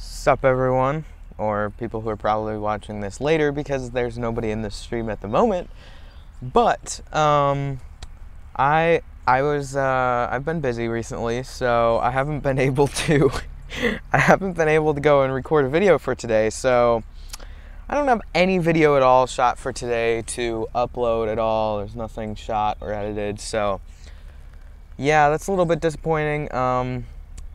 Sup everyone, or people who are probably watching this later because there's nobody in this stream at the moment. But I've been busy recently, so I haven't been able to go and record a video for today. So I don't have any video at all shot for today to upload at all. There's nothing shot or edited, so yeah, that's a little bit disappointing.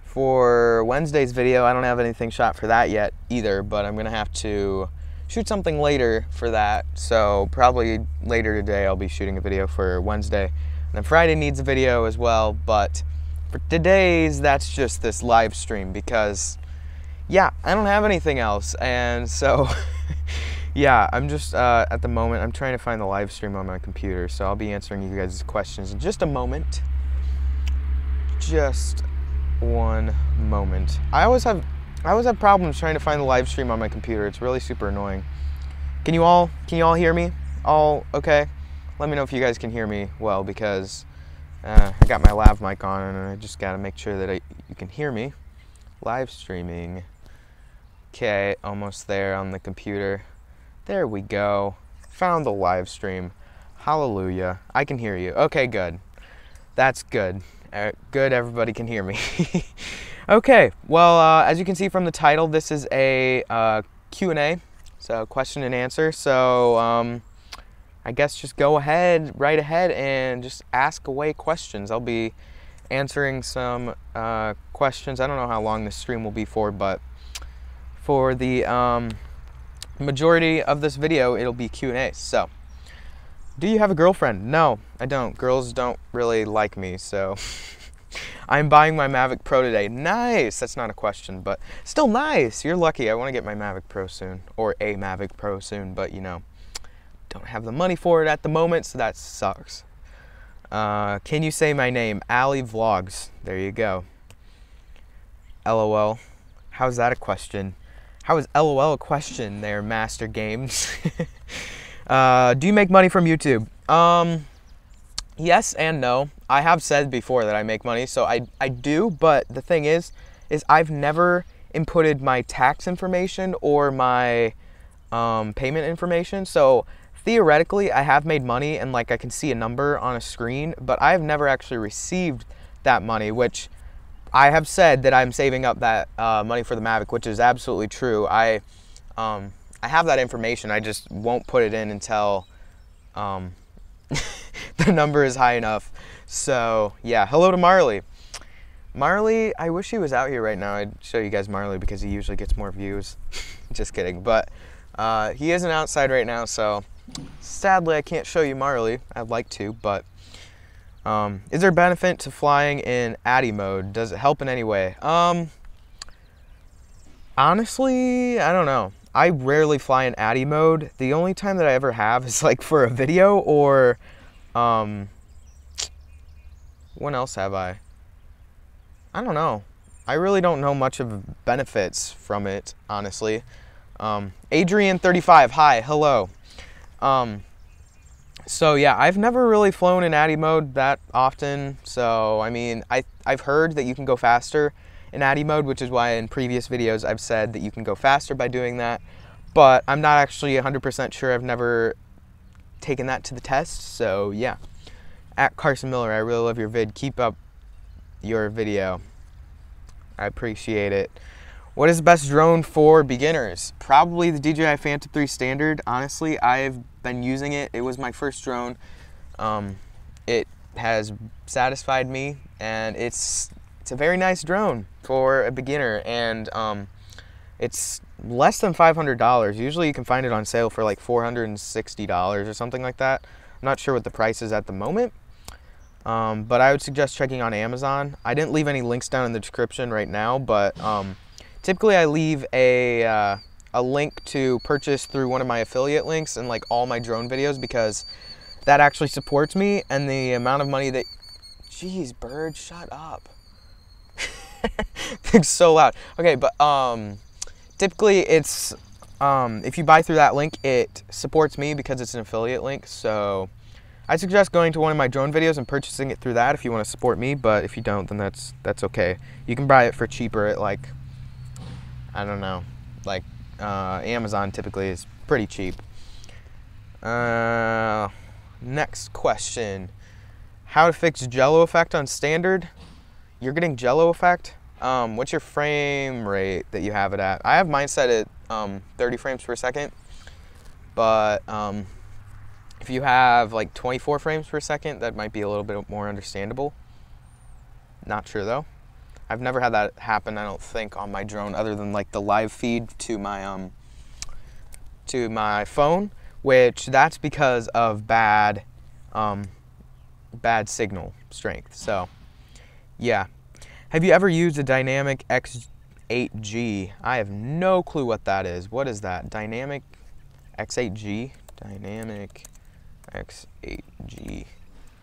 For Wednesday's video, I don't have anything shot for that yet either, but I'm gonna have to shoot something later for that. So probably later today I'll be shooting a video for Wednesday. And then Friday needs a video as well, but for today's, that's just this live stream because, yeah, I don't have anything else. And so, yeah, I'm just, at the moment, I'm trying to find the live stream on my computer, so I'll be answering you guys' questions in just a moment. Just one moment. I always have problems trying to find the live stream on my computer. It's really super annoying. Can you all hear me? All okay? Let me know if you guys can hear me well, because I got my lav mic on and I just gotta make sure that you can hear me. Live streaming. Okay, almost there on the computer. There we go. Found the live stream. Hallelujah. I can hear you. Okay, good. That's good. Good, everybody can hear me. Okay, well, as you can see from the title, this is a Q&A, so question and answer. So I guess just go ahead, right ahead, and just ask away questions. I'll be answering some questions. I don't know how long this stream will be for, but for the majority of this video, it'll be Q&A. So, do you have a girlfriend? No, I don't. Girls don't really like me, so I'm buying my Mavic Pro today. Nice! That's not a question, but still nice. You're lucky. I want to get my Mavic Pro soon, or a Mavic Pro soon, but you know, don't have the money for it at the moment, so that sucks. Can you say my name? Ali Vlogs. There you go. LOL. How's that a question? How is LOL a question there, Master Games? Do you make money from YouTube? Yes and no. I have said before that I make money, so I do, but the thing is I've never inputted my tax information or my payment information. So theoretically, I have made money and like I can see a number on a screen, but I've never actually received that money, which I have said that I'm saving up that money for the Mavic, which is absolutely true. I have that information, I just won't put it in until the number is high enough. So yeah, hello to Marley. Marley, I wish he was out here right now. I'd show you guys Marley because he usually gets more views. Just kidding, but he isn't outside right now, so sadly I can't show you Marley. I'd like to, but is there benefit to flying in ADI mode? Does it help in any way? Honestly, I don't know. I rarely fly in ADI mode. The only time that I ever have is like for a video or when else have I don't know. I really don't know much of benefits from it, honestly. Adrian35, hi, hello. So yeah, I've never really flown in ADI mode that often. So I mean, I've heard that you can go faster in ADI mode, which is why in previous videos I've said that you can go faster by doing that. But I'm not actually 100% sure. I've never taken that to the test. So yeah. At Carson Miller, I really love your vid. Keep up your video. I appreciate it. What is the best drone for beginners? Probably the DJI Phantom 3 Standard. Honestly, I've been using it. It was my first drone. It has satisfied me, and it's a very nice drone for a beginner, and it's less than $500. Usually you can find it on sale for like $460 or something like that. I'm not sure what the price is at the moment, but I would suggest checking on Amazon. I didn't leave any links down in the description right now, but typically I leave a link to purchase through one of my affiliate links in like all my drone videos, because that actually supports me, and the amount of money that... Jeez, bird, shut up. It's so loud. Okay, but typically it's if you buy through that link, it supports me because it's an affiliate link. So I suggest going to one of my drone videos and purchasing it through that if you want to support me, but if you don't, then that's okay. You can buy it for cheaper at like I don't know, like Amazon typically is pretty cheap. Next question. How to fix jello effect on standard? You're getting jello effect? What's your frame rate that you have it at? I have mine set at 30 frames per second, but if you have like 24 frames per second, that might be a little bit more understandable. Not sure though. I've never had that happen, I don't think, on my drone, other than like the live feed to my phone, which that's because of bad signal strength. So yeah. Have you ever used a dynamic X8G? I have no clue what that is. What is that? Dynamic X8G? Dynamic X8G.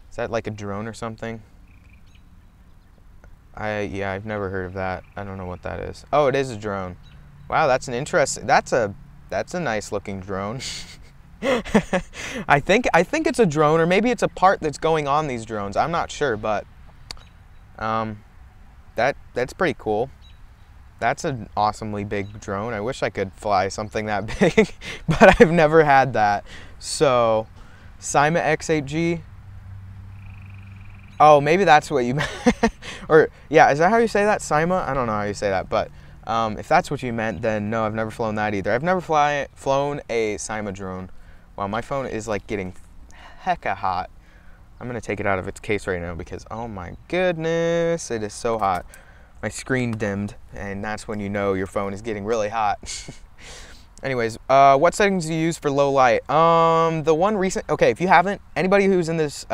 Is that like a drone or something? Yeah, I've never heard of that. I don't know what that is. Oh, it is a drone. Wow, that's an interesting. That's a nice looking drone. I think it's a drone, or maybe it's a part that's going on these drones. I'm not sure, but that's pretty cool. That's an awesomely big drone. I wish I could fly something that big, but I've never had that. So, Cyma X8G. Oh, maybe that's what you meant. Or, yeah, is that how you say that? Cyma? I don't know how you say that, but if that's what you meant, then no, I've never flown that either. I've never flown a Cyma drone. Wow, my phone is like getting hecka hot. I'm gonna take it out of its case right now because, oh my goodness, it is so hot. My screen dimmed, and that's when you know your phone is getting really hot. Anyways, what settings do you use for low light? The one recent, okay, if you haven't, anybody who's in this,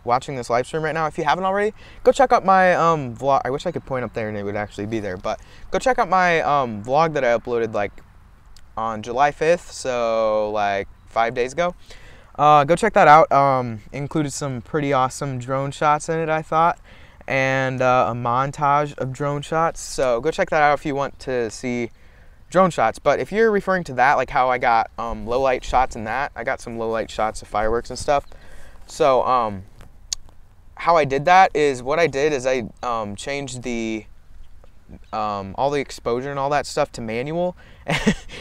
watching this live stream right now, if you haven't already, go check out my vlog. I wish I could point up there and it would actually be there, but go check out my vlog that I uploaded like on July 5th, so like 5 days ago. Go check that out. Included some pretty awesome drone shots in it, I thought, and a montage of drone shots. So go check that out if you want to see drone shots. But if you're referring to that, like how I got low light shots in that, I got some low light shots of fireworks and stuff. So how I did that is, what I did is I changed the all the exposure and all that stuff to manual.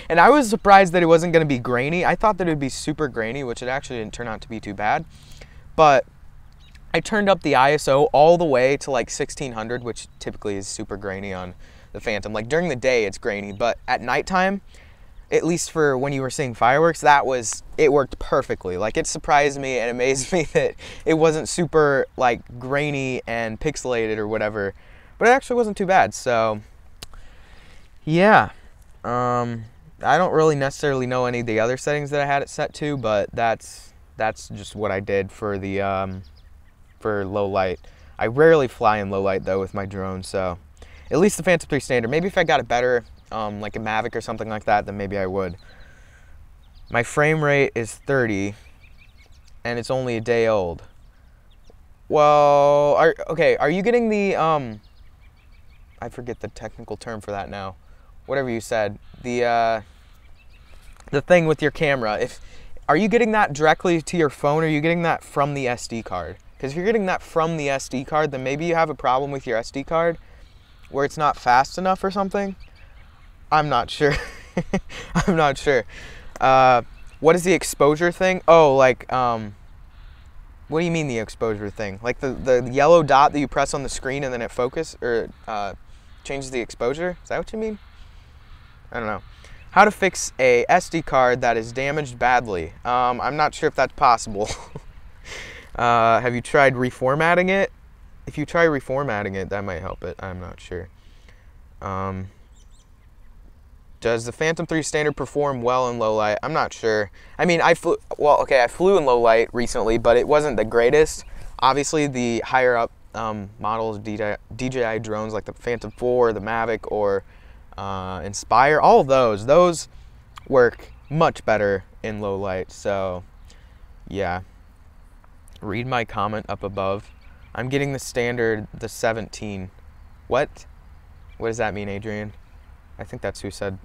And I was surprised that it wasn't going to be grainy. I thought that it would be super grainy, which it actually didn't turn out to be too bad. But I turned up the ISO all the way to like 1600, which typically is super grainy on the Phantom. Like during the day it's grainy, but at nighttime, at least for when you were seeing fireworks, it worked perfectly. Like it surprised me and amazed me that it wasn't super like grainy and pixelated or whatever, but it actually wasn't too bad. So yeah. I don't really necessarily know any of the other settings that I had it set to, but that's just what I did for the for low light. I rarely fly in low light though with my drone, so at least the Phantom 3 standard. Maybe if I got it better, like a Mavic or something like that, then maybe I would. My frame rate is 30, and it's only a day old. Well, are you getting the I forget the technical term for that now. Whatever you said, the thing with your camera. Are you getting that directly to your phone, or are you getting that from the SD card? Because if you're getting that from the SD card, then maybe you have a problem with your SD card, where it's not fast enough or something. I'm not sure. I'm not sure. What is the exposure thing? Oh, like what do you mean the exposure thing? Like the yellow dot that you press on the screen and then it changes the exposure? Is that what you mean? I don't know. How to fix a SD card that is damaged badly. I'm not sure if that's possible. Have you tried reformatting it? If you try reformatting it, that might help it. I'm not sure. Does the Phantom 3 standard perform well in low light? I'm not sure. I mean, I flew in low light recently, but it wasn't the greatest. Obviously, the higher up models, DJI drones like the Phantom 4, the Mavic, or Inspire, all of those work much better in low light. So yeah, read my comment up above. I'm getting the standard, the 17. What does that mean, Adrian? I think that's who said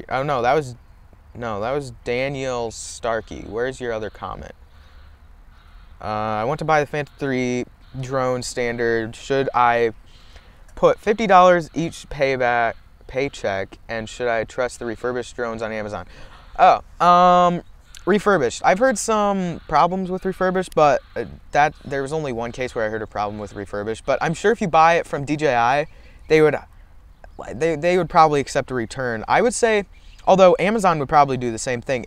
oh no, that was Daniel Starkey. Where's your other comment? I want to buy the Phantom 3 drone standard. Should I put $50 each payback paycheck, and should I trust the refurbished drones on Amazon? Refurbished. I've heard some problems with refurbished, but there was only one case where I heard a problem with refurbished. But I'm sure if you buy it from DJI, they would probably accept a return. I would say, although Amazon would probably do the same thing.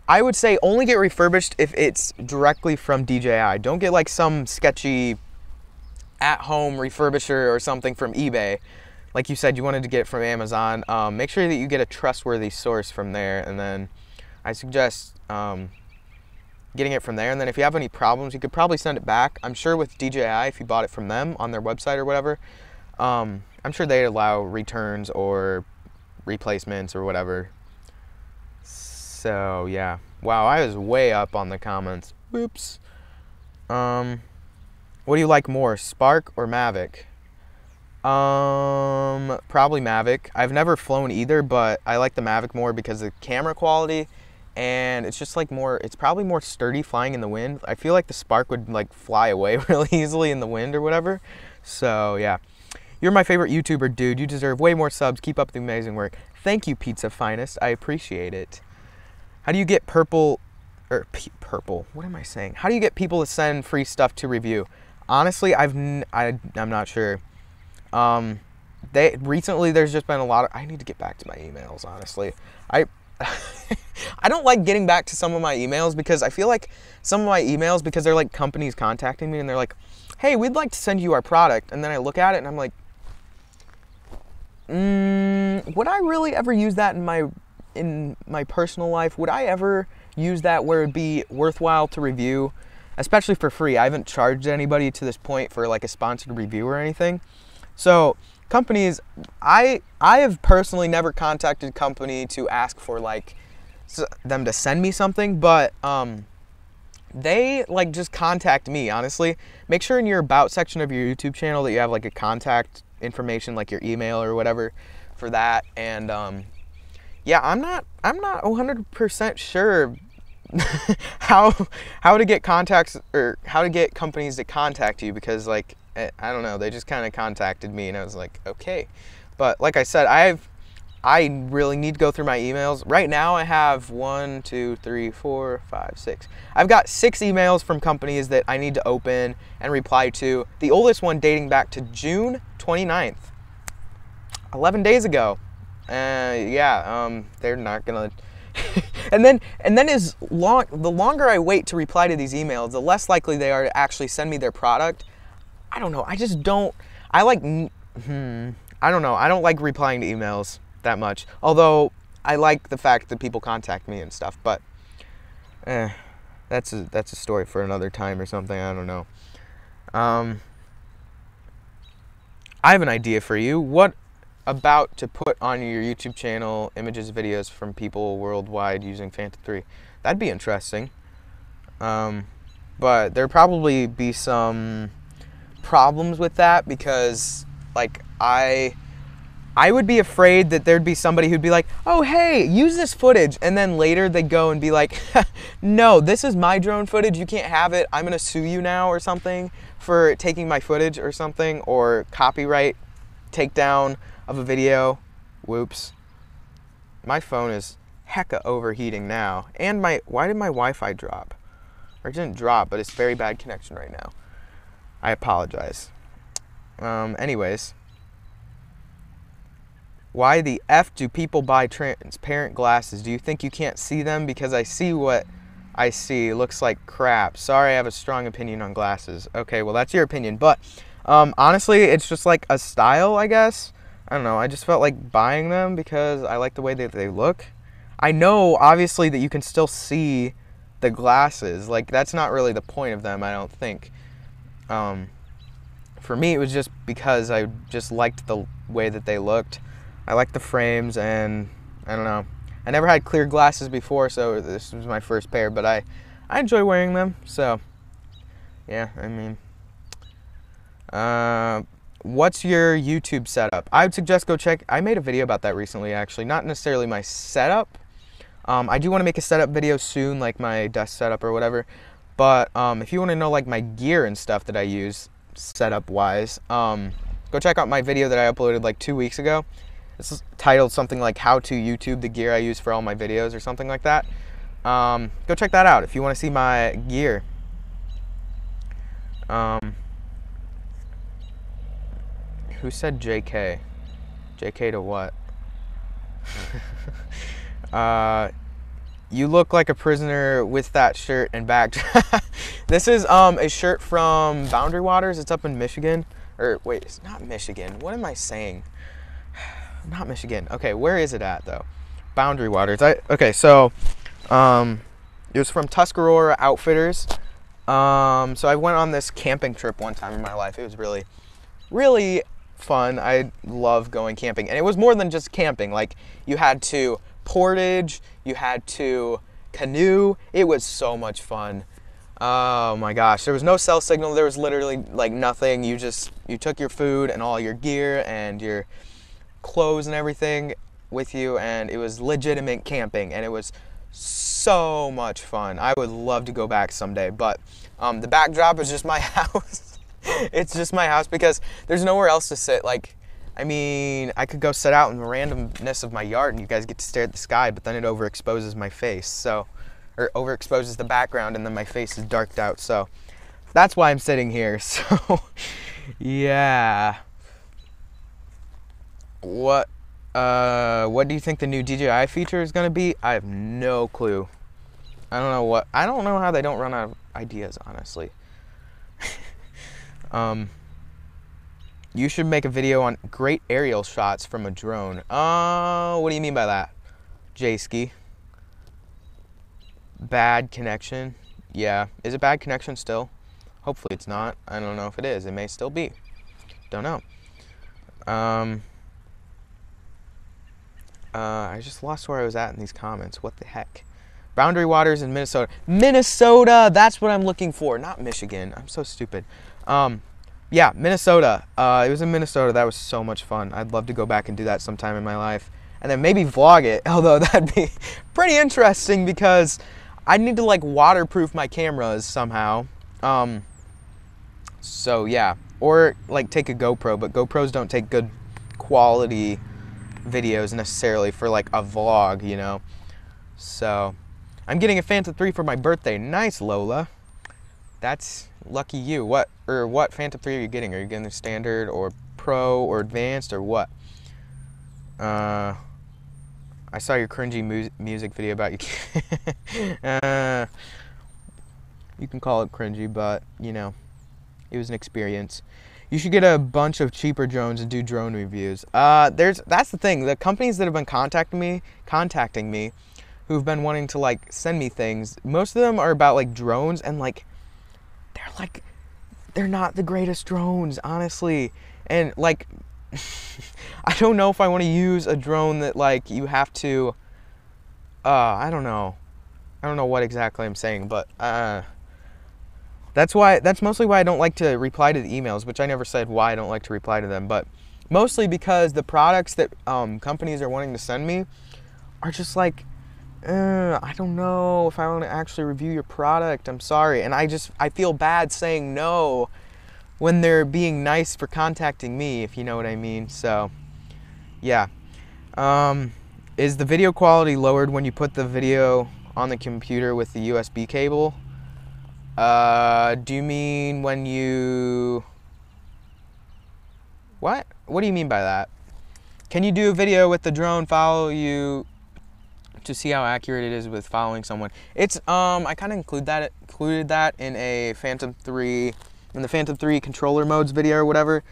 I would say only get refurbished if it's directly from DJI. Don't get like some sketchy at-home refurbisher or something from eBay. Like you said, you wanted to get it from Amazon. Make sure that you get a trustworthy source from there, and then I suggest getting it from there. And then if you have any problems, you could probably send it back. I'm sure with DJI, if you bought it from them on their website or whatever, I'm sure they allow returns or replacements or whatever. So yeah, wow, I was way up on the comments. Whoops. What do you like more, Spark or Mavic? Probably Mavic. I've never flown either, but I like the Mavic more because of the camera quality, and it's just like it's probably more sturdy flying in the wind. I feel like the Spark would like fly away really easily in the wind or whatever. So yeah, you're my favorite YouTuber, dude. You deserve way more subs. Keep up the amazing work. Thank you, Pizza Finest. I appreciate it. How do you get purple? What am I saying? How do you get people to send free stuff to review? Honestly, I'm not sure. Recently there's just been a lot of, I need to get back to my emails, honestly. I don't like getting back to some of my emails because I feel like some of my emails, because they're like companies contacting me and they're like, hey, we'd like to send you our product. And then I look at it and I'm like, would I really ever use that in my personal life? Would I ever use that where it'd be worthwhile to review, especially for free? I haven't charged anybody to this point for like a sponsored review or anything. So companies, I have personally never contacted a company to ask for like them to send me something, but they like just contact me, honestly. Make sure in your about section of your YouTube channel that you have like a contact information, like your email or whatever for that. And yeah, I'm not 100% sure how to get contacts or how to get companies to contact you, because like I don't know, they just kind of contacted me and I was like, okay. But like I said, I really need to go through my emails. Right now I have 1, 2, 3, 4, 5, 6. I've got 6 emails from companies that I need to open and reply to. The oldest one dating back to June 29th, 11 days ago. Yeah, they're not gonna and then the longer I wait to reply to these emails, the less likely they are to actually send me their product. I don't know, I just don't, I don't know, I don't like replying to emails that much, although I like the fact that people contact me and stuff, but that's a story for another time or something. I don't know. I have an idea for you. What about to put on your YouTube channel images, videos from people worldwide using Phantom 3? That'd be interesting. But there'd probably be some problems with that, because like I would be afraid that there'd be somebody who'd be like, oh hey, use this footage, and then later they'd go and be like, no, this is my drone footage, you can't have it, I'm gonna sue you now or something for taking my footage or something, or copyright takedown of a video. Whoops. My phone is hecka overheating now. And why did my Wi-Fi drop? Or it didn't drop, but it's very bad connection right now. I apologize. Anyways. Why the F do people buy transparent glasses? Do you think you can't see them? Because I see what I see. It looks like crap. Sorry, I have a strong opinion on glasses. Okay, well that's your opinion. But honestly, it's just like a style, I guess. I don't know, I just felt like buying them because I like the way that they look. I know, obviously, that you can still see the glasses. Like, that's not really the point of them, I don't think. For me, it was just because I just liked the way that they looked. I liked the frames, and I don't know. I never had clear glasses before, so this was my first pair, but I enjoy wearing them, so yeah, I mean. What's your YouTube setup? I would suggest go check. I made a video about that recently, actually. Not necessarily my setup. I do want to make a setup video soon, like my desk setup or whatever. But if you want to know like my gear and stuff that I use setup wise, Go check out my video that I uploaded like 2 weeks ago. This is titled something like "How to YouTube the gear I use for all my videos" or something like that. Go check that out if you want to see my gear. Who said JK? JK to what? You look like a prisoner with that shirt and backdrop. This is a shirt from Boundary Waters. It's up in Michigan. Or wait, it's not Michigan. What am I saying? Not Michigan. Okay, where is it at though? Boundary Waters. Okay, so it was from Tuscarora Outfitters. So I went on this camping trip one time in my life. It was really, really fun. I love going camping, and it was more than just camping. Like, you had to portage, you had to canoe. It was so much fun. Oh my gosh, there was no cell signal. There was literally like nothing. You took your food and all your gear and your clothes and everything with you, and it was legitimate camping, and it was so much fun. I would love to go back someday, but the backdrop is just my house. It's just my house because there's nowhere else to sit. Like, I mean, I could go sit out in the randomness of my yard and you guys get to stare at the sky, but then it overexposes my face, so, or overexposes the background, and then my face is darked out. So that's why I'm sitting here. So yeah. What do you think the new DJI feature is gonna be? I have no clue. I don't know how they don't run out of ideas, honestly. You should make a video on great aerial shots from a drone. What do you mean by that, J-Ski? Bad connection? Yeah. Is it bad connection still? Hopefully it's not. I don't know if it is. It may still be. Don't know. I just lost where I was at in these comments. What the heck? Boundary Waters in Minnesota. Minnesota! That's what I'm looking for. Not Michigan. I'm so stupid. Yeah, Minnesota. It was in Minnesota. That was so much fun. I'd love to go back and do that sometime in my life. And then maybe vlog it. Although that'd be pretty interesting because I need to like waterproof my cameras somehow. So yeah. Or like take a GoPro, but GoPros don't take good quality videos necessarily for like a vlog, you know. So I'm getting a Phantom 3 for my birthday. Nice, Lola. That's lucky you. What Phantom 3 are you getting? Are you getting the standard or pro or advanced or what? I saw your cringy music video about you. You can call it cringy, but you know, it was an experience. You should get a bunch of cheaper drones and do drone reviews. That's the thing. The companies that have been contacting me, who've been wanting to like send me things, most of them are about like drones, and like they're not the greatest drones, honestly. And like I don't know if I want to use a drone that like you have to I don't know what exactly I'm saying, but that's mostly why I don't like to reply to the emails, which I never said why I don't like to reply to them, but mostly because the products that companies are wanting to send me are just like, I don't know if I want to actually review your product. I'm sorry. And I feel bad saying no when they're being nice for contacting me, if you know what I mean. So, yeah. Is the video quality lowered when you put the video on the computer with the USB cable? Do you mean when you... What? What do you mean by that? Can you do a video with the drone follow you to see how accurate it is with following someone? It's I kind of included that in a Phantom 3, in the Phantom 3 controller modes video or whatever.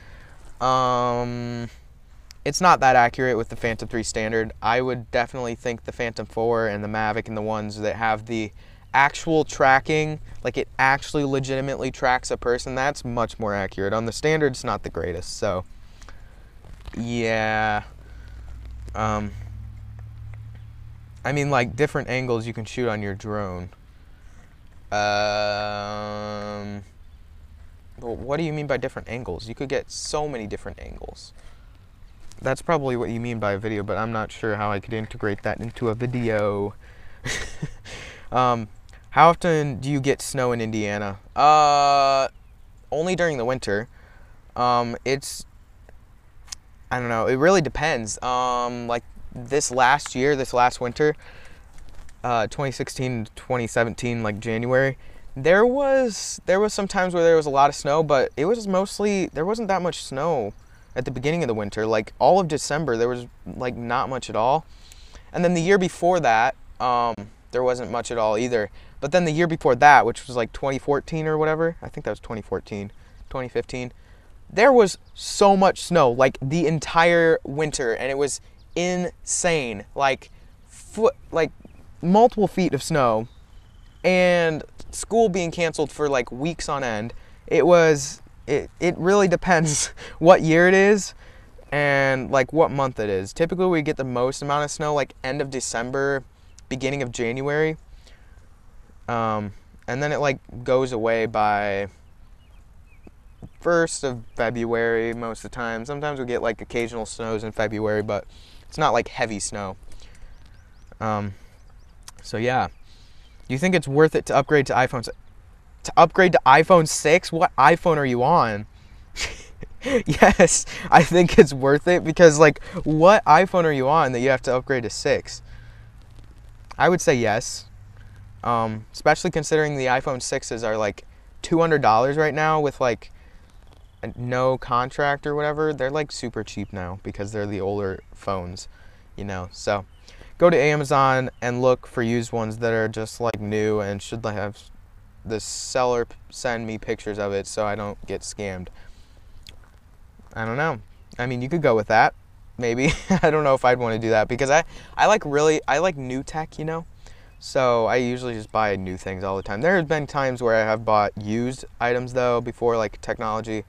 It's not that accurate with the Phantom 3 standard. I would definitely think the Phantom 4 and the Mavic and the ones that have the actual tracking, like it actually legitimately tracks a person, that's much more accurate. On the standard, it's not the greatest. So yeah. I mean, like, different angles you can shoot on your drone. Well, what do you mean by different angles? You could get so many different angles. That's probably what you mean by a video, but I'm not sure how I could integrate that into a video. How often do you get snow in Indiana? Only during the winter. It's I don't know. It really depends. Like this last winter, 2016 to 2017, like January, there was some times where there was a lot of snow, but it was mostly, there wasn't that much snow at the beginning of the winter. Like all of December, there was like not much at all. And then the year before that, there wasn't much at all either. But then the year before that, which was like 2014 or whatever, I think that was 2014, 2015, there was so much snow, like the entire winter, and it was insane. Like multiple feet of snow, and school being canceled for like weeks on end. It really depends what year it is and like what month it is. Typically we get the most amount of snow like end of December, beginning of January, and then it like goes away by 1st of February most of the time. Sometimes we get like occasional snows in February, but it's not like heavy snow. So yeah, do you think it's worth it to upgrade to iPhone 6? What iPhone are you on? Yes, I think it's worth it, because like, what iPhone are you on that you have to upgrade to 6? I would say yes, especially considering the iPhone 6s are like $200 right now with like no contract or whatever. They're like super cheap now because they're the older phones, you know. So go to Amazon and look for used ones that are just like new, and should have the seller send me pictures of it so I don't get scammed. I don't know. I mean, you could go with that, maybe. I don't know if I'd want to do that, because I like new tech, you know. So I usually just buy new things all the time. There have been times where I have bought used items though before, like technology,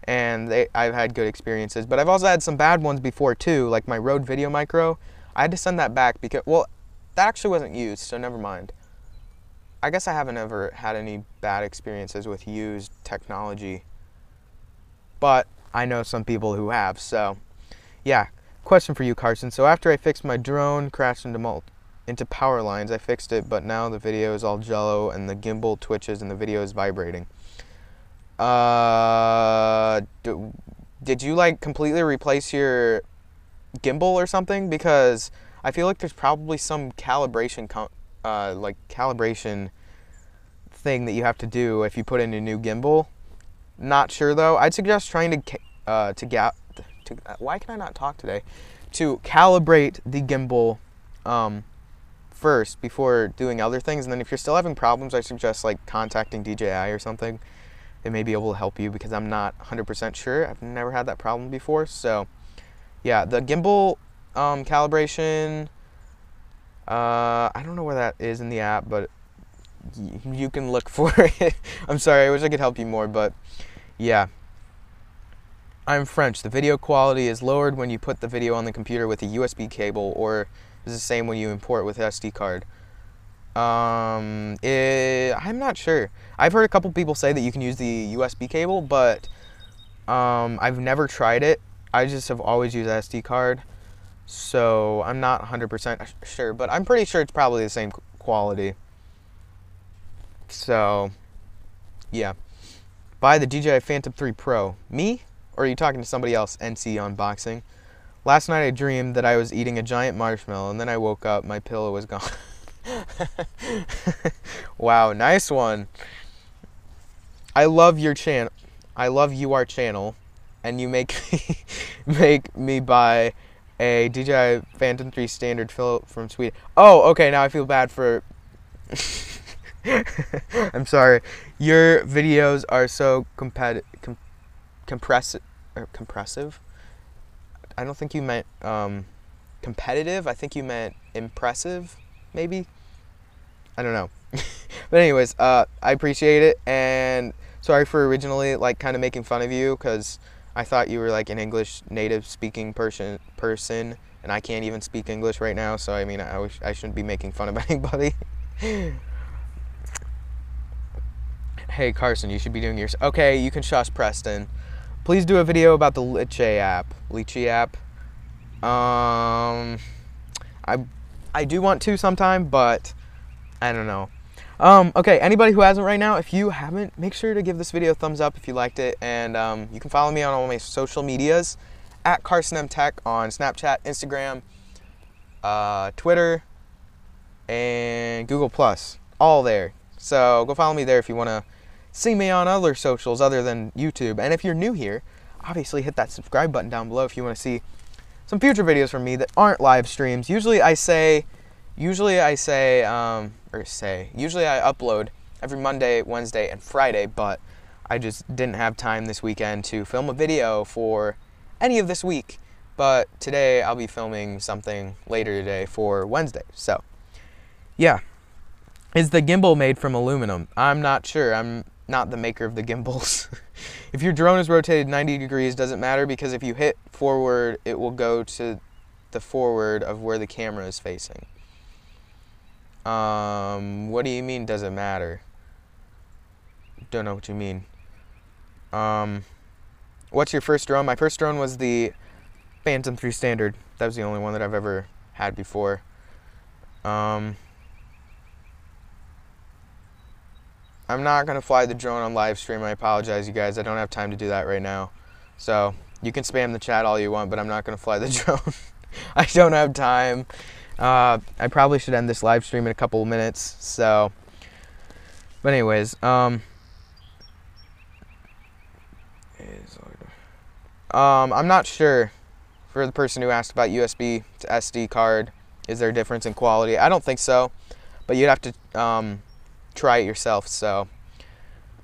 and I've had good experiences. But I've also had some bad ones before too, like my Rode Video Micro. I had to send that back because, well, that actually wasn't used, so never mind. I guess I haven't ever had any bad experiences with used technology, but I know some people who have. So yeah, question for you, Carson. So after I fixed my drone crashed into power lines, I fixed it, but now the video is all jello and the gimbal twitches and the video is vibrating. Did you like completely replace your gimbal or something? Because I feel like there's probably some calibration thing that you have to do if you put in a new gimbal. Not sure though. I'd suggest trying why can I not talk today? To calibrate the gimbal first before doing other things, and then if you're still having problems, I suggest like contacting DJI or something. They may be able to help you, because I'm not 100% sure. I've never had that problem before. So yeah, the gimbal calibration, I don't know where that is in the app, but you can look for it. I'm sorry, I wish I could help you more, but yeah. I'm French. The video quality is lowered when you put the video on the computer with a USB cable, or is the same when you import with SD card? I'm not sure. I've heard a couple people say that you can use the USB cable, but I've never tried it. I just have always used SD card, so I'm not 100% sure, but I'm pretty sure it's probably the same quality. So yeah, buy the DJI Phantom 3 Pro. Me? Or are you talking to somebody else? NC Unboxing. Last night I dreamed that I was eating a giant marshmallow, and then I woke up, my pillow was gone. Wow, nice one. I love your channel. I love your channel, and you make me buy a DJI Phantom 3 standard fill from Sweden. Oh, okay, now I feel bad for I'm sorry. Your videos are so compressive. I don't think you meant competitive. I think you meant impressive, maybe. I don't know. But anyways, I appreciate it, and sorry for originally like kind of making fun of you, because I thought you were like an English native speaking person, and I can't even speak English right now. So I mean, I shouldn't be making fun of anybody. Hey Carson, you should be doing yours. Okay, you can shush Preston. Please do a video about the Litchi app. I do want to sometime, but I don't know. Okay, anybody who hasn't right now, if you haven't, make sure to give this video a thumbs up if you liked it, and you can follow me on all my social medias at Carson M Tech on Snapchat, Instagram, Twitter, and Google Plus. All there. So go follow me there if you want to see me on other socials other than YouTube. And if you're new here, obviously hit that subscribe button down below if you want to see some future videos from me that aren't live streams. Usually I upload every Monday, Wednesday, and Friday, but I just didn't have time this weekend to film a video for any of this week. But today I'll be filming something later today for Wednesday. So, yeah. Is the gimbal made from aluminum? I'm not sure. I'm not the maker of the gimbals. If your drone is rotated 90 degrees, doesn't matter, because if you hit forward, it will go to the forward of where the camera is facing. What do you mean, does it matter? Don't know what you mean. What's your first drone? My first drone was the Phantom 3 Standard. That was the only one that I've ever had before. I'm not going to fly the drone on live stream. I apologize, you guys. I don't have time to do that right now. So, you can spam the chat all you want, but I'm not going to fly the drone. I don't have time. I probably should end this live stream in a couple of minutes. So, but anyways, I'm not sure. For the person who asked about USB to SD card, is there a difference in quality? I don't think so, but you'd have to try it yourself. So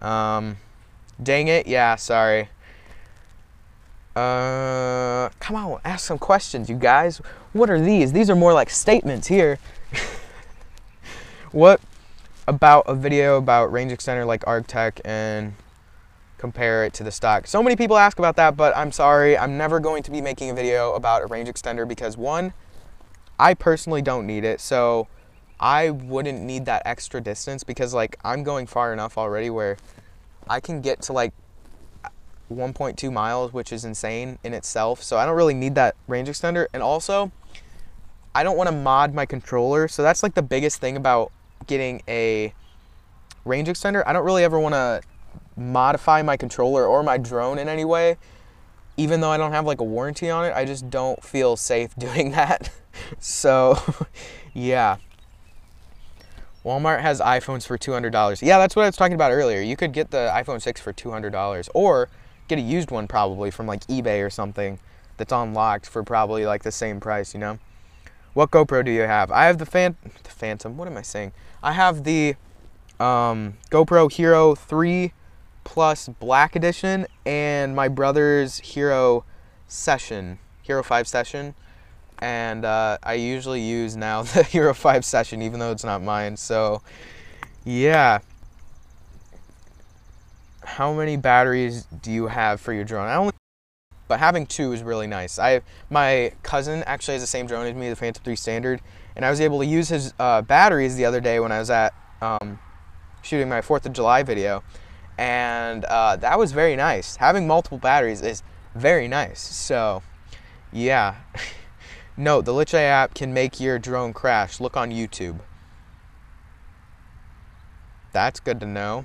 dang it, yeah, sorry. Come on, ask some questions, you guys. What are these? These are more like statements here. What about a video about range extender like Arctech and compare it to the stock? So many people ask about that, but I'm sorry, I'm never going to be making a video about a range extender because, one, I personally don't need it. So I wouldn't need that extra distance because, like, I'm going far enough already where I can get to like 1.2 miles, which is insane in itself. So I don't really need that range extender. And also, I don't want to mod my controller. So that's like the biggest thing about getting a range extender. I don't really ever want to modify my controller or my drone in any way. Even though I don't have like a warranty on it, I just don't feel safe doing that. So yeah. Walmart has iPhones for $200. Yeah, that's what I was talking about earlier. You could get the iPhone 6 for $200 or get a used one probably from like eBay or something that's unlocked for probably like the same price, you know? What GoPro do you have? I have the Phantom. What am I saying? I have the GoPro Hero 3 Plus Black Edition and my brother's Hero 5 Session. And I usually use now the Hero 5 Session, even though it's not mine. So, yeah. How many batteries do you have for your drone? But having 2 is really nice. My cousin actually has the same drone as me, the Phantom 3 Standard, and I was able to use his batteries the other day when I was at shooting my 4th of July video, and that was very nice. Having multiple batteries is very nice. So, yeah. Note, the Lich app can make your drone crash. Look on YouTube. That's good to know.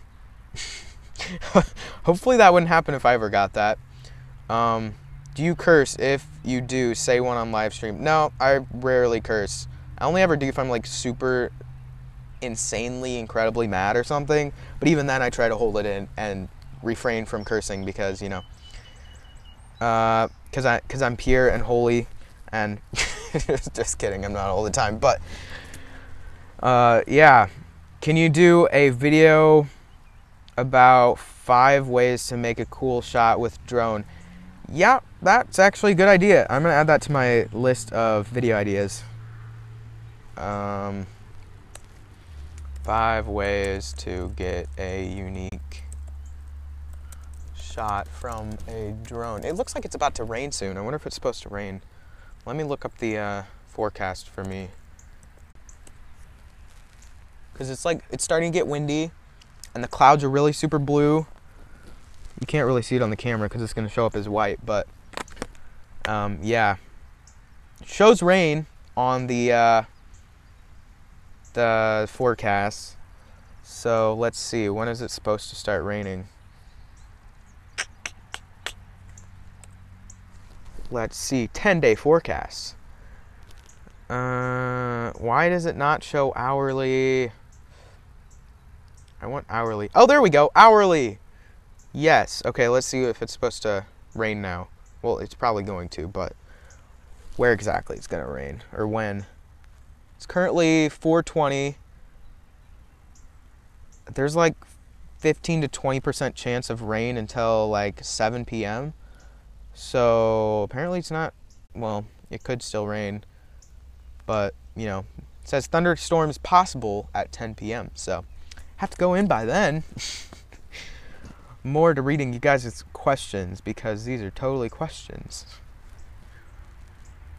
Hopefully that wouldn't happen if I ever got that. Do you curse? If you do, say one on live stream. No, I rarely curse. I only ever do if I'm like super insanely, incredibly mad or something. But even then I try to hold it in and refrain from cursing because, you know, because I'm pure and holy. And just kidding, I'm not all the time, but yeah. Can you do a video about 5 ways to make a cool shot with drone? Yeah, that's actually a good idea. I'm gonna add that to my list of video ideas. 5 ways to get a unique shot from a drone. It looks like it's about to rain soon. I wonder if it's supposed to rain. Let me look up the forecast for me. Because it's starting to get windy and the clouds are really super blue. You can't really see it on the camera because it's going to show up as white, but yeah. It shows rain on the forecast. So let's see, when is it supposed to start raining? let's see, 10-day forecasts. Why does it not show hourly? I want hourly. Oh, there we go, hourly. Yes, okay, let's see if it's supposed to rain now. Well, it's probably going to, but where exactly it's gonna rain, or when. It's currently 4:20. There's like 15 to 20% chance of rain until like 7 p.m. So apparently it's not, well, it could still rain, but you know, it says thunderstorms possible at 10 p.m. So have to go in by then. More to reading you guys' questions, because these are totally questions.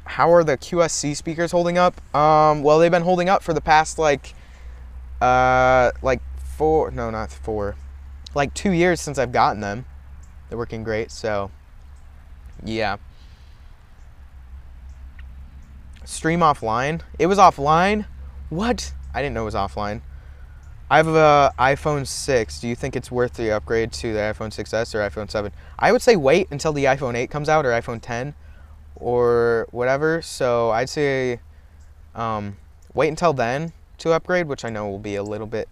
How are the QSC speakers holding up? Well, they've been holding up for the past like 2 years since I've gotten them. They're working great, so yeah. Stream offline? It was offline? What? I didn't know it was offline. I have a iPhone 6. Do you think it's worth the upgrade to the iPhone 6s or iPhone 7? I would say wait until the iPhone 8 comes out, or iPhone 10 or whatever. So I'd say wait until then to upgrade, which I know will be a little bit,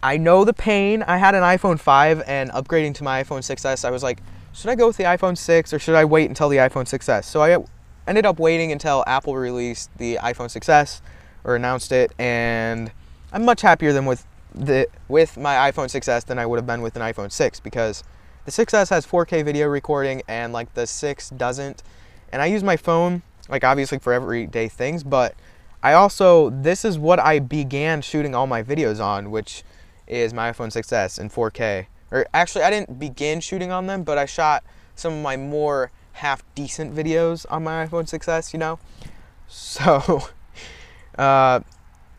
I know the pain. I had an iPhone 5 and upgrading to my iPhone 6s, I was like, should I go with the iPhone 6 or should I wait until the iPhone 6s? So I ended up waiting until Apple released the iPhone 6s or announced it, and I'm much happier than with my iPhone 6s than I would have been with an iPhone 6, because the 6s has 4K video recording and like the 6 doesn't. And I use my phone like obviously for everyday things, but I also, this is what I began shooting all my videos on, which is my iPhone 6s in 4K. Or actually, I didn't begin shooting on them, but I shot some of my more half-decent videos on my iPhone 6s, you know? So,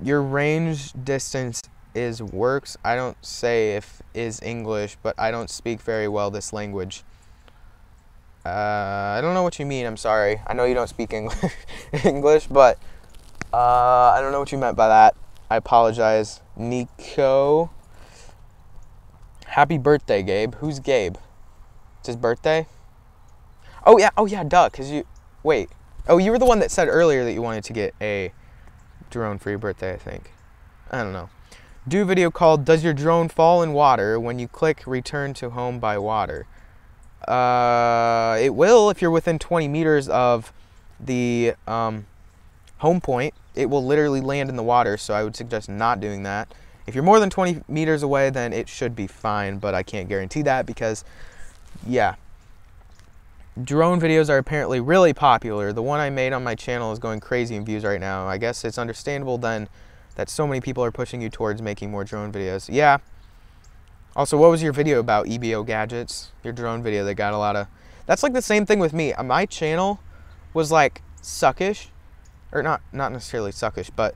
your range distance is works. I don't say if is English, but I don't speak very well this language. I don't know what you mean, I'm sorry. I know you don't speak English, but I don't know what you meant by that. I apologize. Nico. Happy birthday, Gabe. Who's Gabe? It's his birthday? Oh yeah, duh, because you, wait. Oh, you were the one that said earlier that you wanted to get a drone for your birthday, I think. I don't know. Do a video called, does your drone fall in water when you click return to home by water? It will if you're within 20 meters of the home point. It will literally land in the water, so I would suggest not doing that. If you're more than 20 meters away, then it should be fine, but I can't guarantee that because, yeah. Drone videos are apparently really popular. The one I made on my channel is going crazy in views right now. I guess it's understandable then that so many people are pushing you towards making more drone videos. Yeah. Also, what was your video about, EBO gadgets? Your drone video that got a lot of... That's like the same thing with me. My channel was like suckish. Or not necessarily suckish, but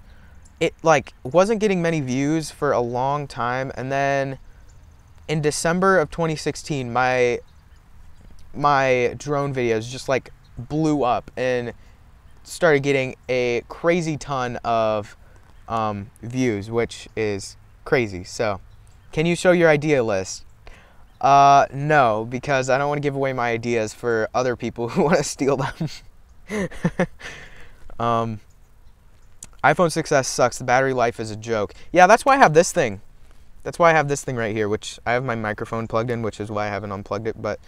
it like wasn't getting many views for a long time. And then in December of 2016, my drone videos just like blew up and started getting a crazy ton of views, which is crazy. So can you show your idea list? No, because I don't want to give away my ideas for other people who want to steal them. iPhone 6s sucks. The battery life is a joke. Yeah, that's why I have this thing. That's why I have this thing right here, which I have my microphone plugged in, which is why I haven't unplugged it. But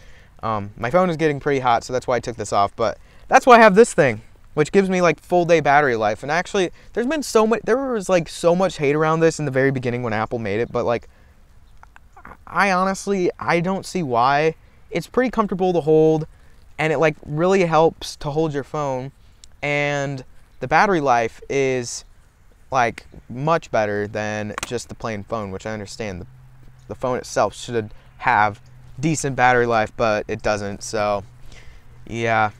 my phone is getting pretty hot, so that's why I took this off. But that's why I have this thing, which gives me like full day battery life. And actually, there was like so much hate around this in the very beginning when Apple made it. But like, I honestly don't see why. It's pretty comfortable to hold, and it like really helps to hold your phone. And the battery life is like much better than just the plain phone, which I understand the phone itself should have decent battery life, but it doesn't. So yeah,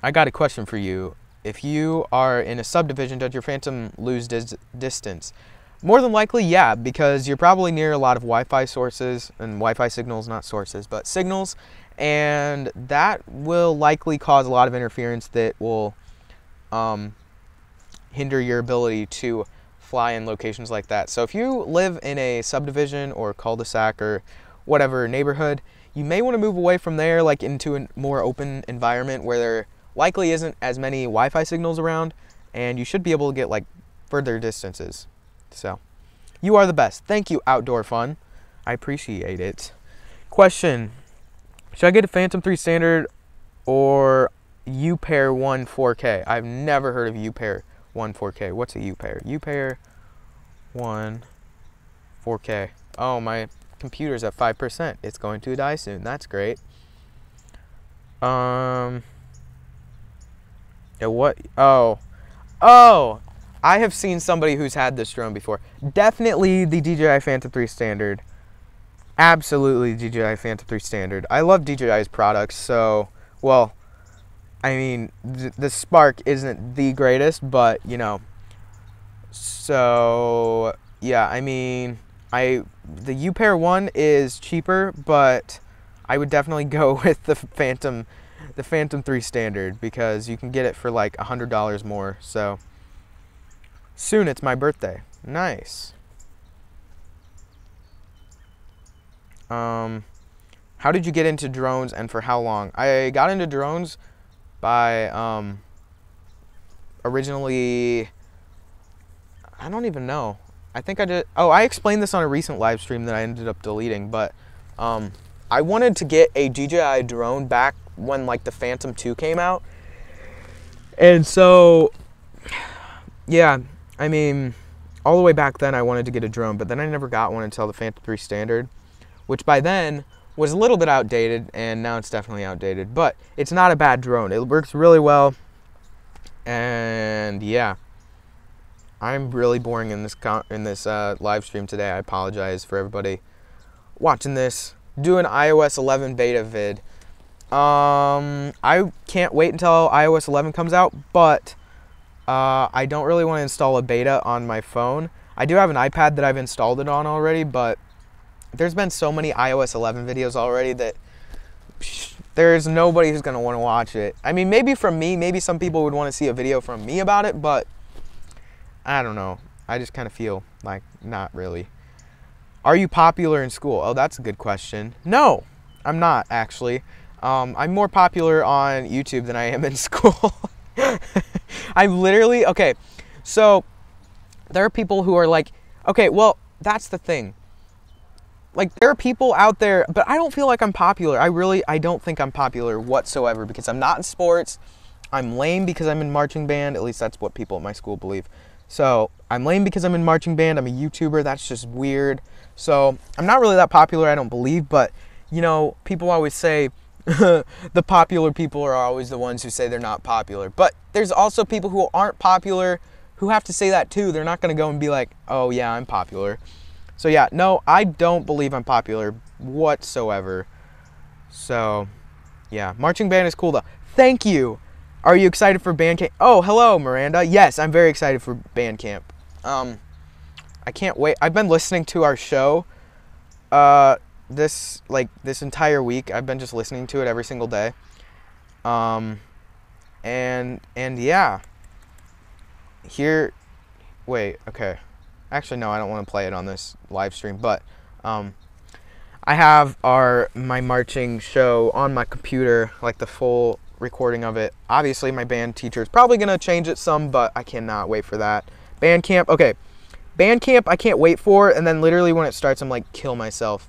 I got a question for you. If you are in a subdivision, does your Phantom lose distance? More than likely, yeah, because you're probably near a lot of Wi-Fi sources, and Wi-Fi signals, not sources, but signals, and that will likely cause a lot of interference that will hinder your ability to fly in locations like that. So if you live in a subdivision or cul-de-sac or whatever neighborhood, You may want to move away from there, like into a more open environment where there likely isn't as many Wi-Fi signals around, and you should be able to get like further distances. So, you are the best. Thank you, Outdoor Fun. I appreciate it. Question: should I get a Phantom 3 Standard or U-Pair 1 4K? I've never heard of U-Pair 1 4K. What's a U-Pair? U-Pair 1 4K. Oh, my computer's at 5%. It's going to die soon. That's great. Yeah, what? Oh, I have seen somebody who's had this drone before. Definitely the DJI Phantom 3 Standard. Absolutely DJI Phantom 3 Standard. I love DJI's products, so, well, I mean, the Spark isn't the greatest, but, you know, so, yeah, I mean, the U-Pair 1 is cheaper, but I would definitely go with the Phantom 3 Standard, because you can get it for like $100 more. So soon it's my birthday. Nice. How did you get into drones and for how long? I got into drones by originally, I don't even know. I think I did. Oh, I explained this on a recent live stream that I ended up deleting, but I wanted to get a DJI drone back when like the Phantom 2 came out. And so, yeah, I mean, all the way back then I wanted to get a drone, but then I never got one until the Phantom 3 Standard, which by then was a little bit outdated, and now it's definitely outdated, but it's not a bad drone. It works really well, and yeah. I'm really boring in this live stream today. I apologize for everybody watching this. Do an iOS 11 beta vid. I can't wait until iOS 11 comes out, but I don't really want to install a beta on my phone. I do have an iPad that I've installed it on already, but there's been so many iOS 11 videos already that there's nobody who's going to want to watch it. I mean, maybe from me, maybe some people would want to see a video from me about it, but I don't know. I just kind of feel like not really. Are you popular in school? Oh, that's a good question. No, I'm not actually. I'm more popular on YouTube than I am in school. I'm literally, okay, so there are people who are like, okay, well, that's the thing. Like, there are people out there, but I don't feel like I'm popular. I don't think I'm popular whatsoever because I'm not in sports. I'm lame because I'm in marching band. At least that's what people at my school believe. So I'm lame because I'm in marching band. I'm a YouTuber. That's just weird. So I'm not really that popular, I don't believe. But, you know, people always say the popular people are always the ones who say they're not popular. But there's also people who aren't popular who have to say that too. They're not going to go and be like, oh, yeah, I'm popular. So, yeah, no, I don't believe I'm popular whatsoever. So, yeah, marching band is cool, though. Thank you. Are you excited for band camp? Oh, hello, Miranda. Yes, I'm very excited for band camp. I can't wait. I've been listening to our show this entire week. I've been just listening to it every single day. And yeah. Wait, okay. Actually, no, I don't want to play it on this live stream, but I have my marching show on my computer, like the full recording of it. Obviously, my band teacher is probably going to change it some, but I cannot wait for that. Band camp, okay. Band camp, I can't wait for, and then literally when it starts, I'm like, kill myself.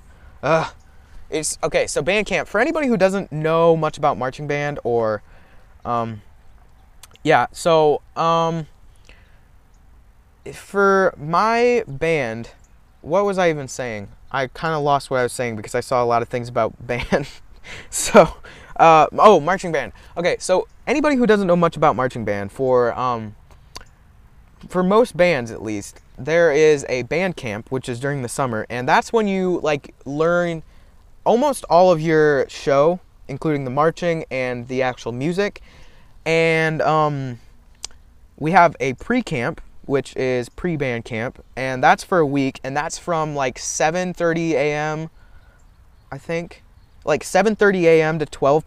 It's, okay, so band camp, for anybody who doesn't know much about marching band or, yeah, so, for my band, what was I even saying? I kind of lost what I was saying because I saw a lot of things about band. So, oh, marching band. Okay, so anybody who doesn't know much about marching band, for most bands at least, there is a band camp, which is during the summer, and that's when you like learn almost all of your show, including the marching and the actual music. And we have a pre-camp, which is pre-band camp, and that's for a week, and that's from like 7:30 a.m. I think, like 7:30 a.m. to 12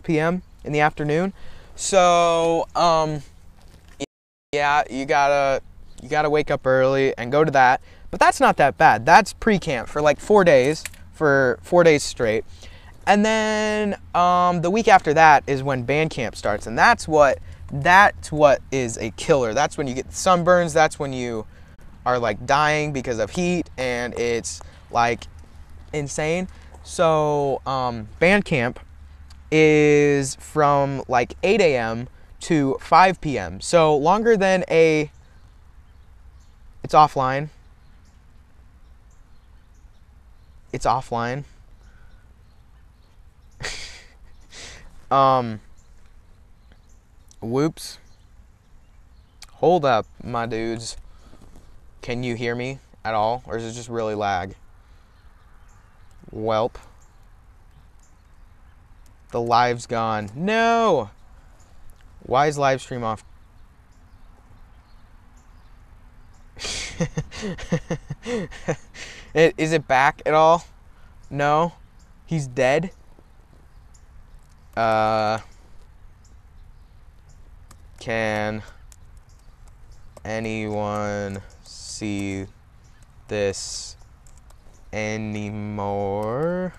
p.m. in the afternoon. So yeah, you gotta wake up early and go to that, but that's not that bad. That's pre-camp for like 4 days, for 4 days straight. And then the week after that is when band camp starts, and that's what is a killer. That's when you get sunburns. That's when you are like dying because of heat, and it's like insane. So band camp is from like 8 a.m. to 5 p.m. So longer than it's offline. It's offline. Whoops. Hold up, my dudes. Can you hear me at all? Or is it just really lag? Welp. The live's gone. No! Why is Livestream off? Is it back at all? No? He's dead? Can anyone see this anymore?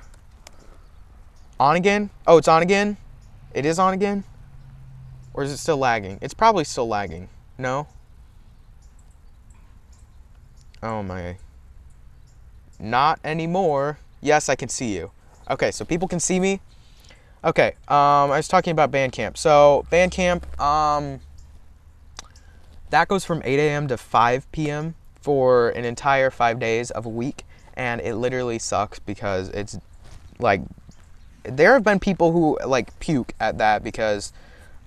On again? Oh, it's on again? It is on again? Or is it still lagging? It's probably still lagging. No? Oh my. Not anymore. Yes, I can see you. Okay, so people can see me. Okay, I was talking about band camp. So band camp, that goes from 8 a.m. to 5 p.m. for an entire 5 days of a week, and it literally sucks because it's like, there have been people who like puke at that because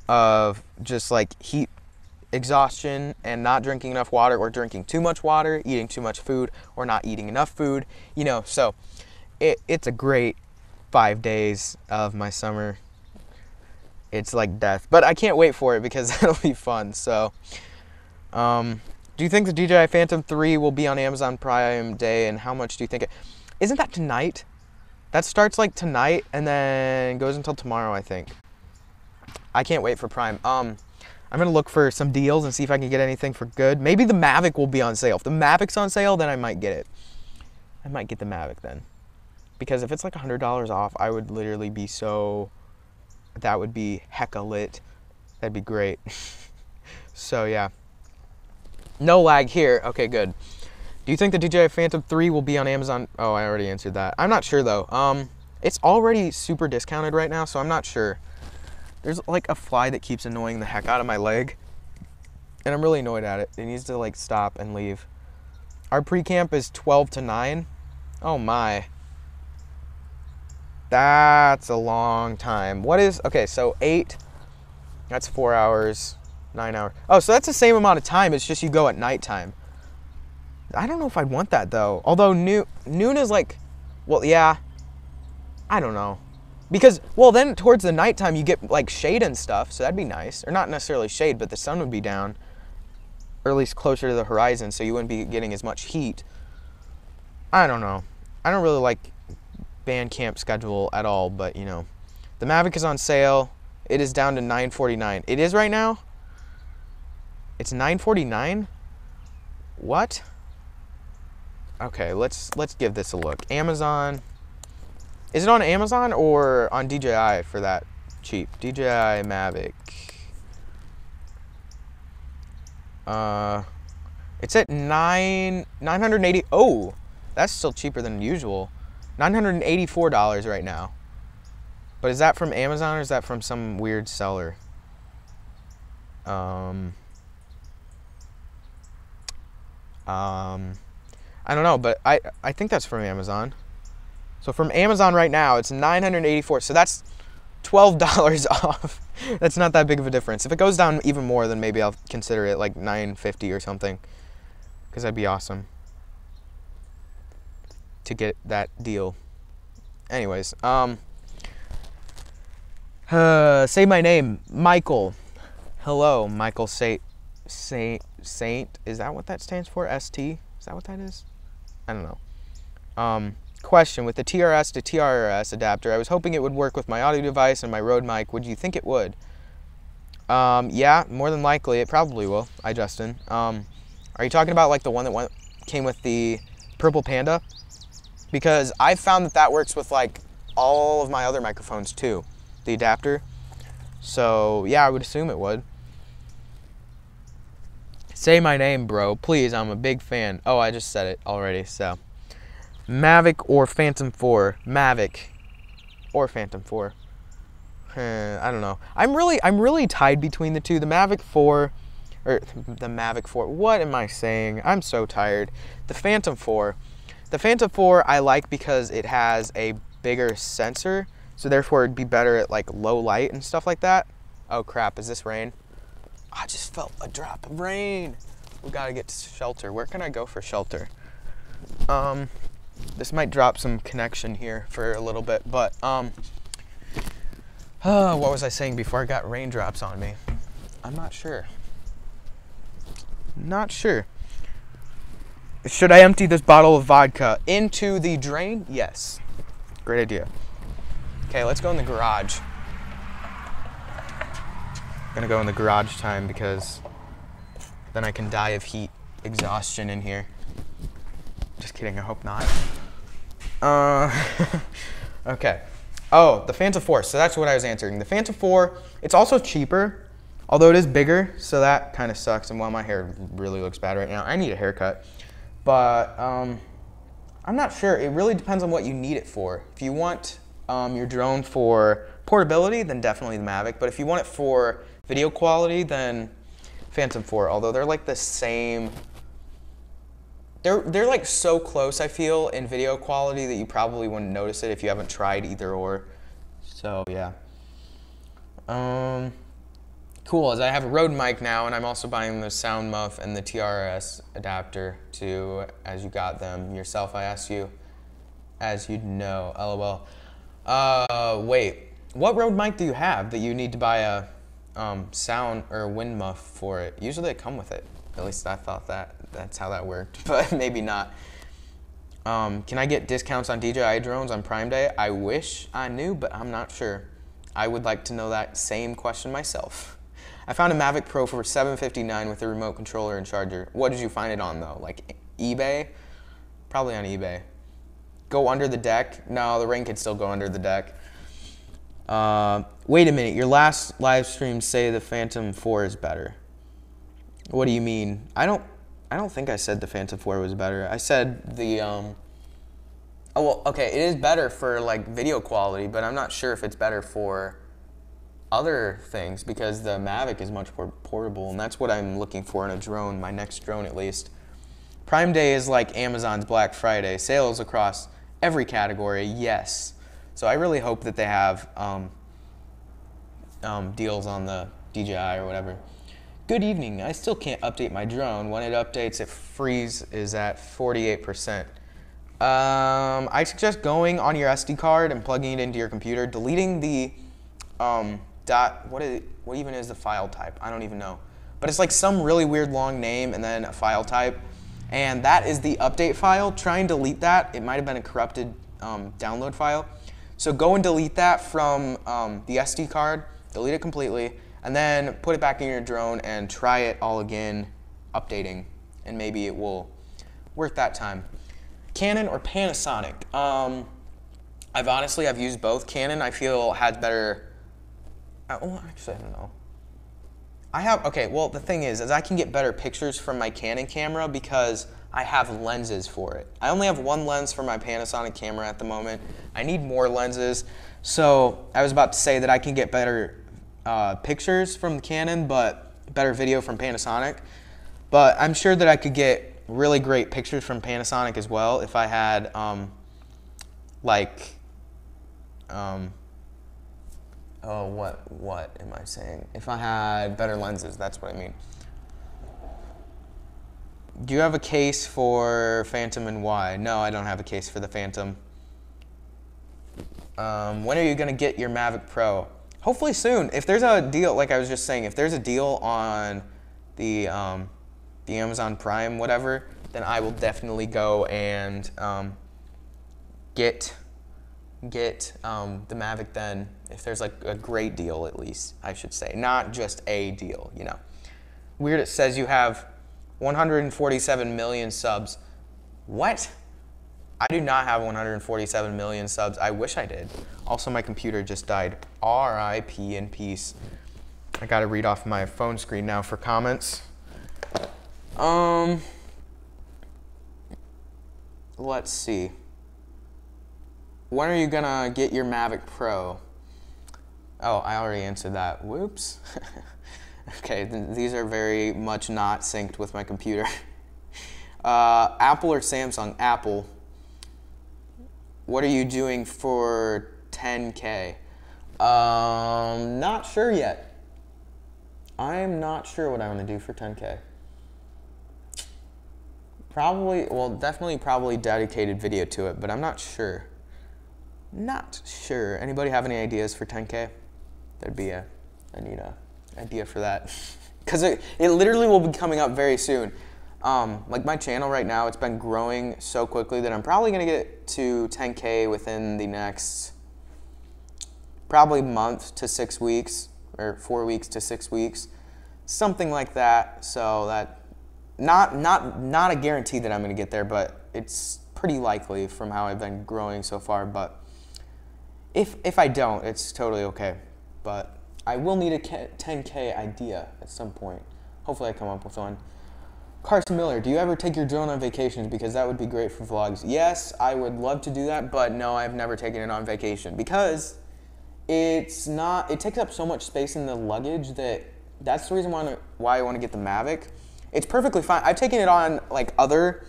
of just like heat exhaustion and not drinking enough water, or drinking too much water, eating too much food, or not eating enough food, you know. So it's a great 5 days of my summer. It's like death, but I can't wait for it because it'll be fun. So do you think the DJI Phantom 3 will be on Amazon Prime Day, and how much do you think it isn't that tonight? That starts like tonight and then goes until tomorrow, I think. I can't wait for Prime. I'm gonna look for some deals and see if I can get anything for good. Maybe the Mavic will be on sale. If the Mavic's on sale, then I might get it. I might get the Mavic then. Because if it's like $100 off, I would literally be so, that would be hecka lit. That'd be great. So yeah. No lag here. Okay, good. Do you think the DJI Phantom 3 will be on Amazon? Oh, I already answered that. I'm not sure though. It's already super discounted right now, so I'm not sure. There's like a fly that keeps annoying the heck out of my leg, and I'm really annoyed at it. It needs to like stop and leave. Our pre-camp is 12 to 9. Oh my. That's a long time. What is, okay, so 8, that's 4 hours, 9 hours. Oh, so that's the same amount of time, it's just you go at nighttime. I don't know if I'd want that though. Although noon is like, well, yeah, I don't know. Because, well, then towards the nighttime you get like shade and stuff, so that'd be nice. Or not necessarily shade, but the sun would be down, or at least closer to the horizon, so you wouldn't be getting as much heat. I don't know. I don't really like band camp schedule at all, but you know, the Mavic is on sale. It is down to $949. It is right now? It's $949? What? Okay, let's give this a look. Amazon. Is it on Amazon or on DJI for that cheap? DJI Mavic. It's at 980. Oh, that's still cheaper than usual. $984 right now. But is that from Amazon or is that from some weird seller? I don't know, but I think that's from Amazon. So from Amazon right now, it's $984. So that's $12 off. That's not that big of a difference. If it goes down even more, then maybe I'll consider it like $950 or something, because that'd be awesome to get that deal. Anyways, say my name, Michael. Hello, Michael Saint. Is that what that stands for? ST? Is that what that is? I don't know. Question, with the TRS to TRS adapter, I was hoping it would work with my audio device and my Rode mic. Would you think it would? Yeah, more than likely. It probably will. Hi, Justin. Are you talking about like the one that came with the Purple Panda? because I found that that works with like all of my other microphones too, the adapter. So yeah, I would assume it would. Say my name, bro, please. I'm a big fan. Oh, I just said it already. So Mavic or Phantom 4? Mavic or Phantom 4. I don't know. I'm really tied between the two. The Mavic 4, or the Mavic 4. What am I saying? I'm so tired. The Phantom 4. The Phantom 4 I like because it has a bigger sensor, so therefore it'd be better at like low light and stuff like that. Oh crap, is this rain? I just felt a drop of rain. We gotta get to shelter. Where can I go for shelter? This might drop some connection here for a little bit, but what was I saying before I got raindrops on me? I'm not sure. Not sure. Should I empty this bottle of vodka into the drain? Yes. Great idea. Okay, let's go in the garage. I'm gonna go in the garage time because then I can die of heat exhaustion in here. Just kidding, I hope not. Okay. Oh, the Phantom 4, so that's what I was answering. The Phantom 4, it's also cheaper, although it is bigger, so that kind of sucks. And while my hair really looks bad right now, I need a haircut. But I'm not sure. It really depends on what you need it for. If you want your drone for portability, then definitely the Mavic. But if you want it for video quality, then Phantom 4. Although they're like the same. They're like so close, I feel, in video quality that you probably wouldn't notice it if you haven't tried either or. So yeah. Cool, as I have a Rode mic now, and I'm also buying the sound muff and the TRS adapter too, as you got them yourself, I asked you, as you'd know, LOL. Wait, what Rode mic do you have that you need to buy a sound or wind muff for it? Usually they come with it. At least I thought that's how that worked, but maybe not. Can I get discounts on DJI drones on Prime Day? I wish I knew, but I'm not sure. I would like to know that same question myself. I found a Mavic Pro for $759 with a remote controller and charger. What did you find it on though? Like eBay? Probably on eBay. Go under the deck? No, the ring could still go under the deck. Wait a minute, your last live stream say the Phantom 4 is better. What do you mean? I don't think I said the Phantom 4 was better. I said the oh well, okay, it is better for like video quality, but I'm not sure if it's better for other things because the Mavic is much more portable, and that's what I'm looking for in a drone, my next drone at least. Prime Day is like Amazon's Black Friday, sales across every category, yes. So I really hope that they have deals on the DJI or whatever. Good evening, I still can't update my drone. When it updates, it freezes at 48%. I suggest going on your SD card and plugging it into your computer, deleting the what even is the file type? I don't even know. But it's like some really weird long name and then a file type. And that is the update file. Try and delete that. It might have been a corrupted download file. So go and delete that from the SD card, delete it completely, and then put it back in your drone and try it all again, updating, and maybe it will work that time. Canon or Panasonic? I've used both. Canon I feel had better, oh, actually I don't know. Okay, well the thing is I can get better pictures from my Canon camera because I have lenses for it. I only have one lens for my Panasonic camera at the moment. I need more lenses. So I was about to say that I can get better pictures from Canon, but better video from Panasonic. But I'm sure that I could get really great pictures from Panasonic as well if I had oh, what am I saying? If I had better lenses, that's what I mean. Do you have a case for Phantom and why? No, I don't have a case for the Phantom. When are you gonna get your Mavic Pro? Hopefully soon. If there's a deal, like I was just saying, if there's a deal on the Amazon Prime, whatever, then I will definitely go and get the Mavic then. If there's like a great deal, at least I should say, not just a deal, you know. Weird. It says you have 147 million subs. What? I do not have 147 million subs. I wish I did. Also, my computer just died. R.I.P. in peace. I gotta read off my phone screen now for comments. Let's see. When are you gonna get your Mavic Pro? Oh, I already answered that. Whoops. Okay, these are very much not synced with my computer. Apple or Samsung? Apple. What are you doing for 10K? Not sure yet. I'm not sure what I'm gonna do for 10K. Probably, well, definitely probably dedicated video to it, but I'm not sure. Not sure. Anybody have any ideas for 10K? That'd be I need a idea for that. Because it literally will be coming up very soon. Like my channel right now, it's been growing so quickly that I'm probably gonna get to 10K within the next probably month to 6 weeks, or 4 weeks to 6 weeks, something like that. So that not a guarantee that I'm gonna get there, but it's pretty likely from how I've been growing so far. But if I don't, it's totally okay. But I will need a 10K idea at some point. Hopefully I come up with one. Carson Miller, do you ever take your drone on vacations? Because that would be great for vlogs. Yes, I would love to do that, but no, I've never taken it on vacation because it takes up so much space in the luggage that's the reason why I want to get the Mavic. It's perfectly fine. I've taken it on like other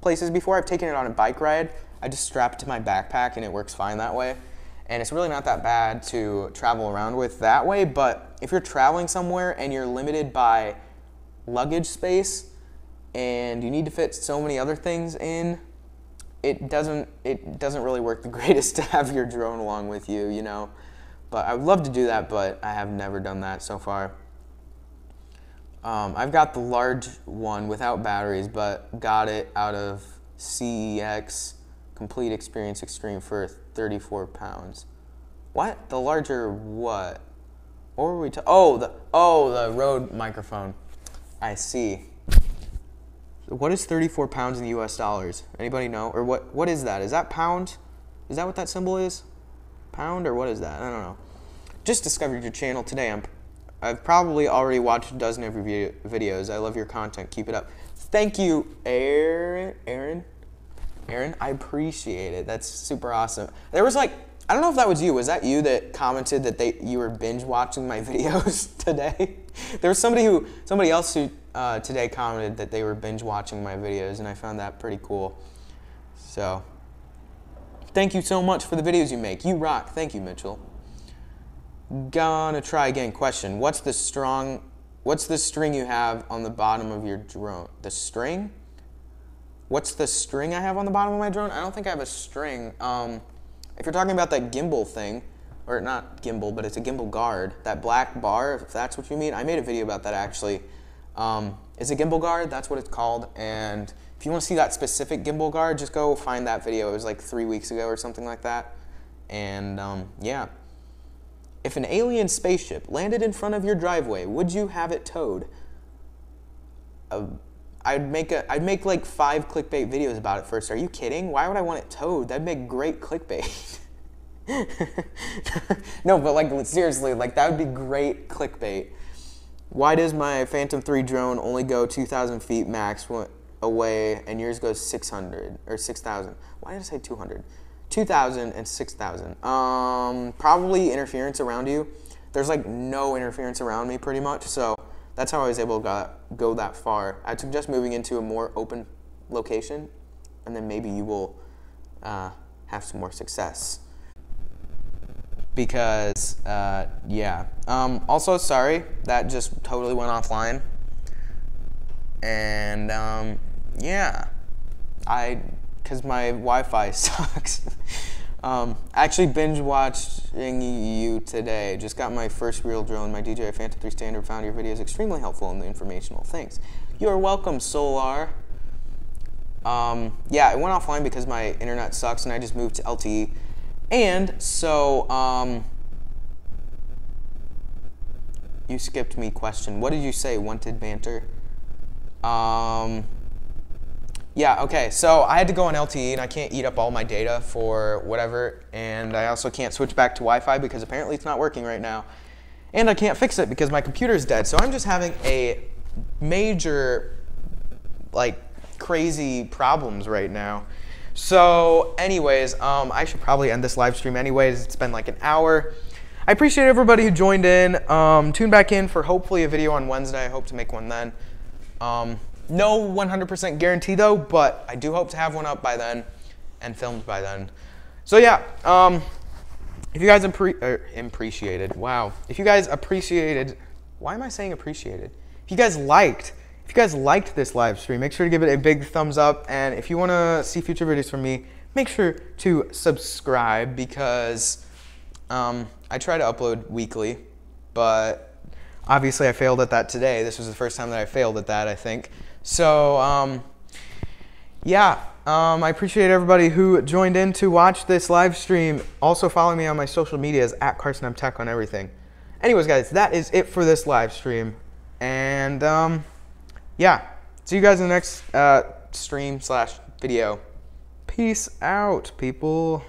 places before. I've taken it on a bike ride. I just strap it to my backpack and it works fine that way. And it's really not that bad to travel around with that way, but if you're traveling somewhere and you're limited by luggage space and you need to fit so many other things in, it doesn't really work the greatest to have your drone along with you, you know. But I would love to do that, but I have never done that so far. I've got the large one without batteries, but got it out of CEX Complete Experience Extreme for 34 pounds. What? The larger what? What were we oh, the Rode microphone. I see. What is 34 pounds in US dollars? Anybody know? Or what is that? Is that pound? Is that what that symbol is? Pound or what is that? I don't know. Just discovered your channel today. I've probably already watched a dozen of your videos. I love your content. Keep it up. Thank you, Aaron, I appreciate it. That's super awesome. There was like, I don't know if that was you. Was that you that commented that you were binge watching my videos today? There was somebody else who today commented that they were binge watching my videos, and I found that pretty cool. So, thank you so much for the videos you make. You rock. Thank you, Mitchell. Gonna try again. Question: What's the string you have on the bottom of your drone? The string? What's the string I have on the bottom of my drone? I don't think I have a string. If you're talking about that gimbal thing, or not gimbal, but it's a gimbal guard, that black bar, if that's what you mean, I made a video about that actually. It's a gimbal guard, that's what it's called, and if you want to see that specific gimbal guard, just go find that video. It was like 3 weeks ago or something like that. And yeah. If an alien spaceship landed in front of your driveway, would you have it towed? I'd make like 5 clickbait videos about it first. Are you kidding? Why would I want it towed? That'd make great clickbait. No, but like seriously, like that would be great clickbait. Why does my Phantom 3 drone only go 2,000 feet max away and yours goes 600 or 6,000? Why did I say 200? 2,000 and 6,000. Probably interference around you. There's like no interference around me pretty much, so that's how I was able to go that far. I'd suggest moving into a more open location, and then maybe you will have some more success. Because, yeah. Also, sorry, that just totally went offline. And, yeah. Because my Wi-Fi sucks. Actually binge watching you today. Just got my first real drone, my DJI Phantom 3 Standard. Found your videos extremely helpful and informational. Thanks. You are welcome, Solar. Yeah, it went offline because my internet sucks and I just moved to LTE. And so, you skipped me question. What did you say? Wanted banter? Yeah, okay, so I had to go on LTE and I can't eat up all my data for whatever, and I also can't switch back to Wi-Fi because apparently it's not working right now. And I can't fix it because my computer is dead. So I'm just having a major, like, crazy problems right now. So anyways, I should probably end this live stream anyways. It's been like an hour. I appreciate everybody who joined in. Tune back in for hopefully a video on Wednesday. I hope to make one then. No 100% guarantee though, but I do hope to have one up by then and filmed by then. So yeah, if you guys appreciated, wow. If you guys appreciated, why am I saying appreciated? If you guys liked this live stream, make sure to give it a big thumbs up. And if you want to see future videos from me, make sure to subscribe because I try to upload weekly, but obviously I failed at that today. This was the first time that I failed at that, I think. So yeah, I appreciate everybody who joined in to watch this live stream. Also follow me on my social medias at Carson Tech on everything. Anyways, guys, that is it for this live stream. And yeah, see you guys in the next stream/video. Peace out, people.